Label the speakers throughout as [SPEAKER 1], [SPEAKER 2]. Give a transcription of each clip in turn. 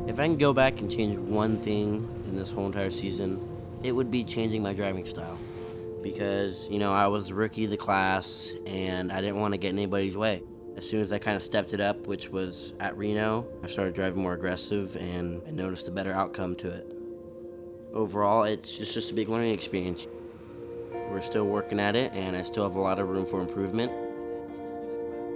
[SPEAKER 1] If I can go back and change one thing in this whole entire season, it would be changing my driving style. Because, I was the rookie of the class and I didn't want to get in anybody's way. As soon as I kind of stepped it up, which was at Reno, I started driving more aggressive and I noticed a better outcome to it. Overall, it's just a big learning experience. We're still working at it and I still have a lot of room for improvement.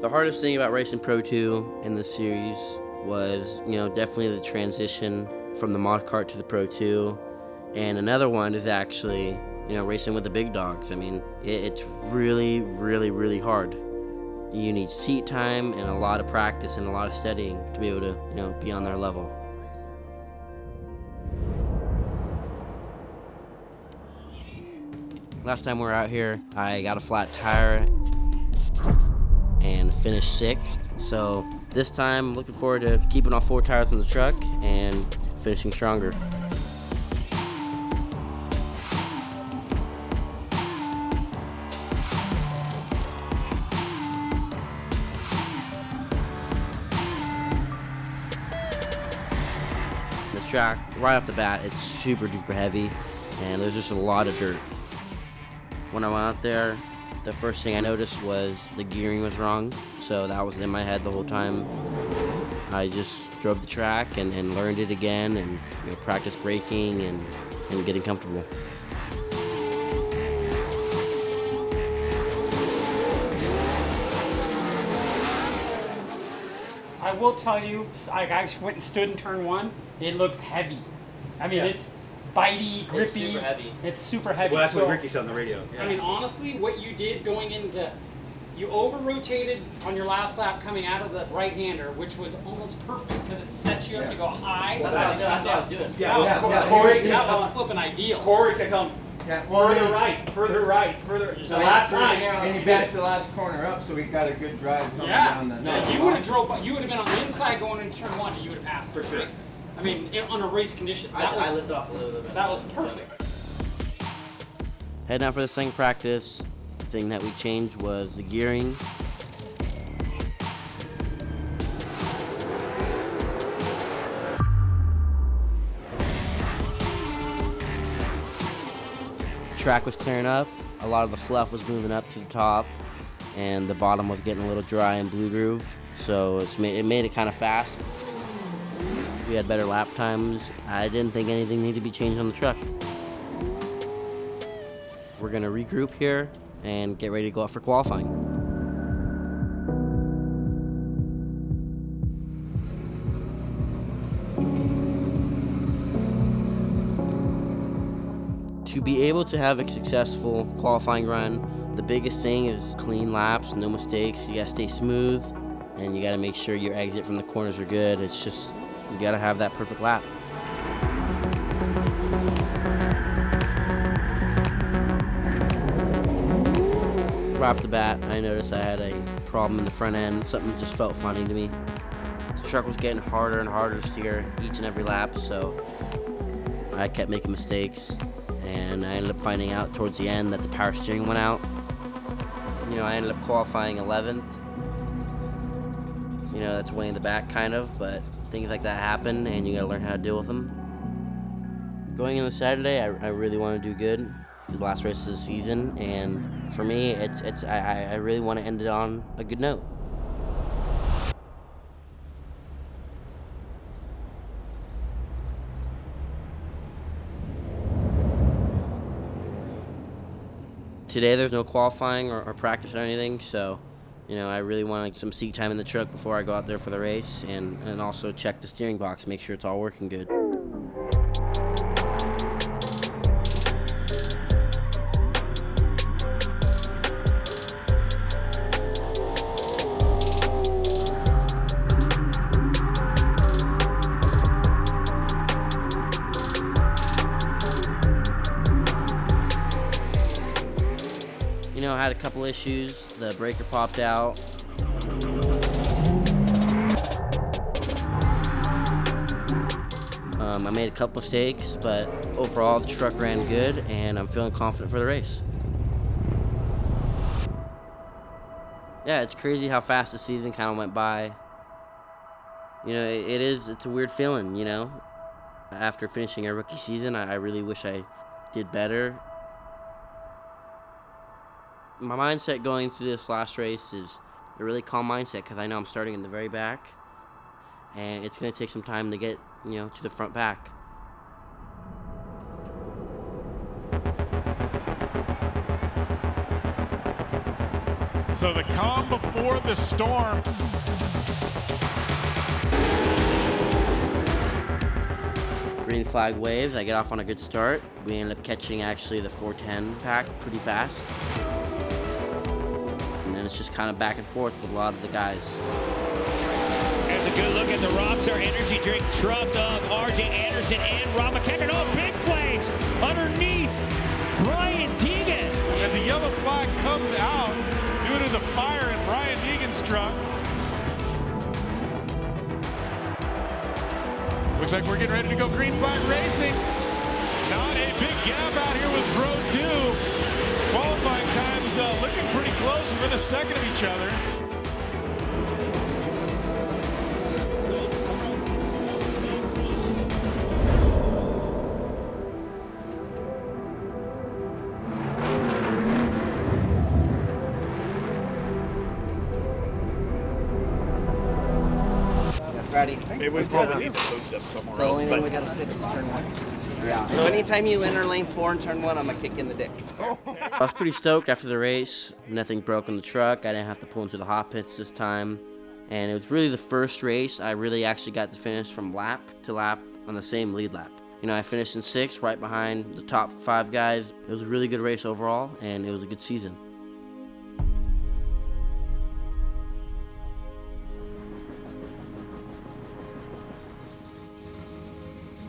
[SPEAKER 1] The hardest thing about racing Pro 2 in this series was, definitely the transition from the mod kart to the Pro 2. And another one is actually, racing with the big dogs. I mean, it's really, really, really hard. You need seat time and a lot of practice and a lot of studying to be able to, be on their level. Last time we were out here, I got a flat tire and finished 6th. So this time, I'm looking forward to keeping all 4 tires on the truck and finishing stronger. The track, right off the bat, it's super duper heavy and there's just a lot of dirt. When I went out there, the first thing I noticed was the gearing was wrong, so that was in my head the whole time. I just drove the track and learned it again and practiced braking and getting comfortable.
[SPEAKER 2] I will tell you, I actually went and stood in turn 1. It looks heavy. I mean, It's bitey, grippy.
[SPEAKER 3] It's super heavy.
[SPEAKER 2] It's super heavy.
[SPEAKER 4] Well, that's what Ricky said on the radio.
[SPEAKER 2] I mean, honestly, what you did going into, you over-rotated on your last lap coming out of the right-hander, which was almost perfect because it sets you up to go high.
[SPEAKER 3] That's what I was doing.
[SPEAKER 2] That was flipping ideal.
[SPEAKER 4] Corey could come further right.
[SPEAKER 5] So last time, and he backed the last corner up, so we got a good drive coming down the.
[SPEAKER 2] You would have been on the inside going into turn 1, and you would have passed
[SPEAKER 4] for sure.
[SPEAKER 2] I mean, on a race conditions,
[SPEAKER 3] I lived off a little bit.
[SPEAKER 2] That was perfect.
[SPEAKER 1] Heading out for the second practice, the thing that we changed was the gearing. The track was clearing up, a lot of the fluff was moving up to the top, and the bottom was getting a little dry and blue groove, so it made it kind of fast. We had better lap times. I didn't think anything needed to be changed on the truck. We're gonna regroup here and get ready to go out for qualifying. To be able to have a successful qualifying run, the biggest thing is clean laps, no mistakes. You gotta stay smooth and you gotta make sure your exit from the corners are good. It's just, you gotta have that perfect lap. Right off the bat, I noticed I had a problem in the front end. Something just felt funny to me. The truck was getting harder and harder to steer each and every lap, so I kept making mistakes. And I ended up finding out towards the end that the power steering went out. I ended up qualifying 11th. That's way in the back kind of, but things like that happen and you gotta learn how to deal with them. Going into Saturday, I really want to do good. The last race of the season, and for me, I really want to end it on a good note. Today there's no qualifying or practice or anything, so I really want some seat time in the truck before I go out there for the race, and also check the steering box, make sure it's all working good. I had a couple issues. The breaker popped out. I made a couple mistakes, but overall the truck ran good and I'm feeling confident for the race. Yeah, it's crazy how fast the season kind of went by. You know, it's a weird feeling, you know. After finishing a rookie season, I really wish I did better. My mindset going through this last race is a really calm mindset because I know I'm starting in the very back, and it's going to take some time to get, you know, to the front back.
[SPEAKER 6] So the calm before the storm.
[SPEAKER 1] Green flag waves, I get off on a good start. We end up catching actually the 410 pack pretty fast. And then it's just kind of back and forth with a lot of the guys.
[SPEAKER 7] There's a good look at the Rockstar Energy Drink trucks of RJ Anderson and Rob McKecker. Oh, big flames underneath Brian Deegan.
[SPEAKER 6] As a yellow flag comes out due to the fire in Brian Deegan's truck. Looks like we're getting ready to go green flag racing. Not a big gap out here with Pro 2. Qualifying times looking pretty close within a second of each other.
[SPEAKER 8] Ready?
[SPEAKER 4] Maybe we probably need to post up somewhere
[SPEAKER 8] So the
[SPEAKER 4] else.
[SPEAKER 8] only thing we gotta fix is turn 1. Yeah. So anytime you enter lane 4 and turn 1, I'm gonna kick you in the dick.
[SPEAKER 1] I was pretty stoked after the race. Nothing broke on the truck. I didn't have to pull into the hot pits this time. And it was really the first race I really actually got to finish from lap to lap on the same lead lap. You know, I finished in 6th, right behind the top 5 guys. It was a really good race overall, and it was a good season.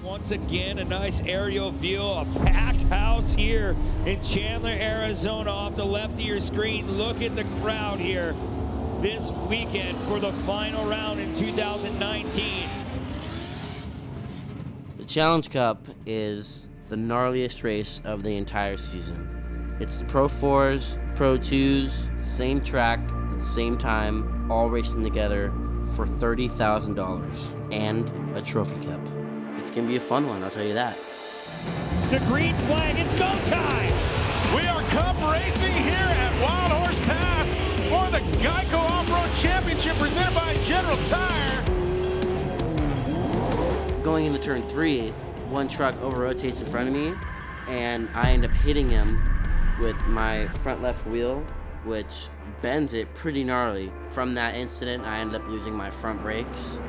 [SPEAKER 7] Once again, a nice aerial view, a packed house here in Chandler, Arizona. Off the left of your screen, look at the crowd here this weekend for the final round in 2019.
[SPEAKER 1] The Challenge Cup is the gnarliest race of the entire season. It's the Pro 4s, Pro 2s, same track, at the same time, all racing together for $30,000 and a trophy cup. It's going to be a fun one, I'll tell you that.
[SPEAKER 7] The green flag, it's go time!
[SPEAKER 6] We are cup racing here at Wild Horse Pass for the Geico Off-Road Championship presented by General Tire.
[SPEAKER 1] Going into turn 3, one truck over-rotates in front of me, and I end up hitting him with my front left wheel, which bends it pretty gnarly. From that incident, I ended up losing my front brakes.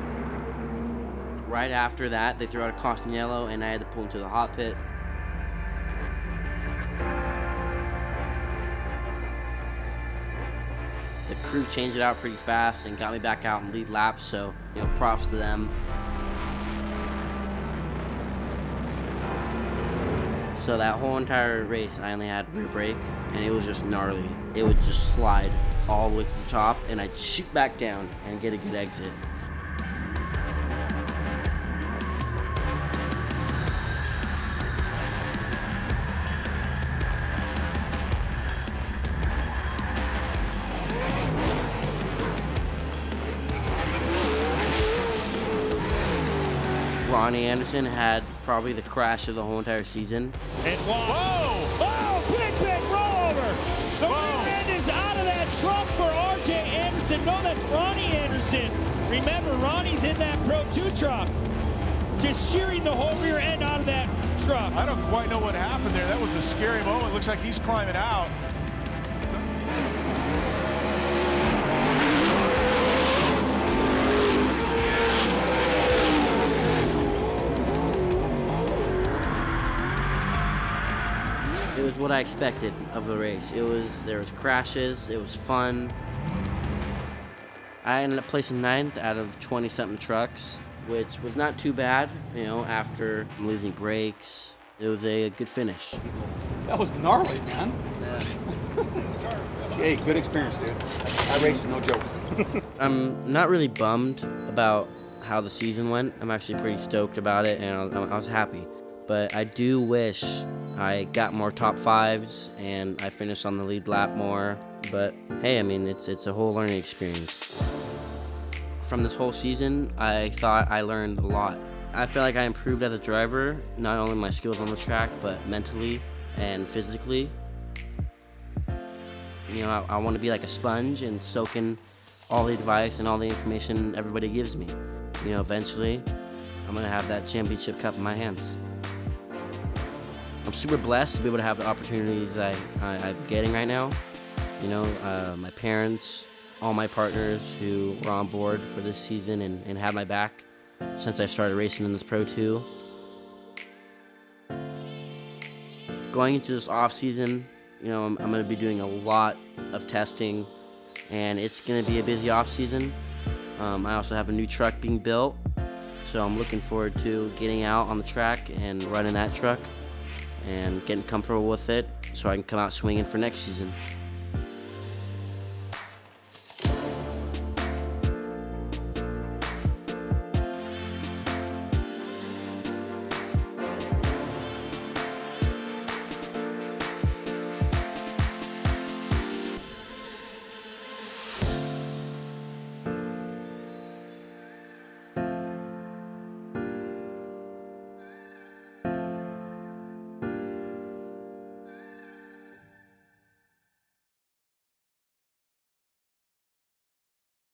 [SPEAKER 1] Right after that, they threw out a caution yellow, and I had to pull into the hot pit. The crew changed it out pretty fast and got me back out in lead laps, so, you know, props to them. So that whole entire race, I only had rear brake, and it was just gnarly. It would just slide all the way to the top, and I'd shoot back down and get a good exit. Ronnie Anderson had probably the crash of the whole entire season.
[SPEAKER 7] And whoa! Oh, big rollover! The rear end is out of that truck for RJ Anderson. No, that's Ronnie Anderson. Remember, Ronnie's in that Pro 2 truck. Just shearing the whole rear end out of that truck.
[SPEAKER 6] I don't quite know what happened there. That was a scary moment. Looks like he's climbing out.
[SPEAKER 1] It was what I expected of the race. There was crashes, it was fun. I ended up placing 9th out of 20-something trucks, which was not too bad, you know, after losing brakes. It was a good finish.
[SPEAKER 4] That was gnarly, man. Hey, good experience, dude. That race is no joke.
[SPEAKER 1] I'm not really bummed about how the season went. I'm actually pretty stoked about it, and I was happy. But I do wish I got more top 5s and I finished on the lead lap more. But hey, I mean, it's a whole learning experience. From this whole season, I thought I learned a lot. I feel like I improved as a driver, not only my skills on the track, but mentally and physically. You know, I want to be like a sponge and soak in all the advice and all the information everybody gives me. You know, eventually, I'm going to have that championship cup in my hands. I'm super blessed to be able to have the opportunities I'm getting right now. You know, my parents, all my partners who were on board for this season and had my back since I started racing in this Pro 2. Going into this off season, you know, I'm going to be doing a lot of testing, and it's going to be a busy off season. I also have a new truck being built, so I'm looking forward to getting out on the track and running that truck and getting comfortable with it so I can come out swinging for next season.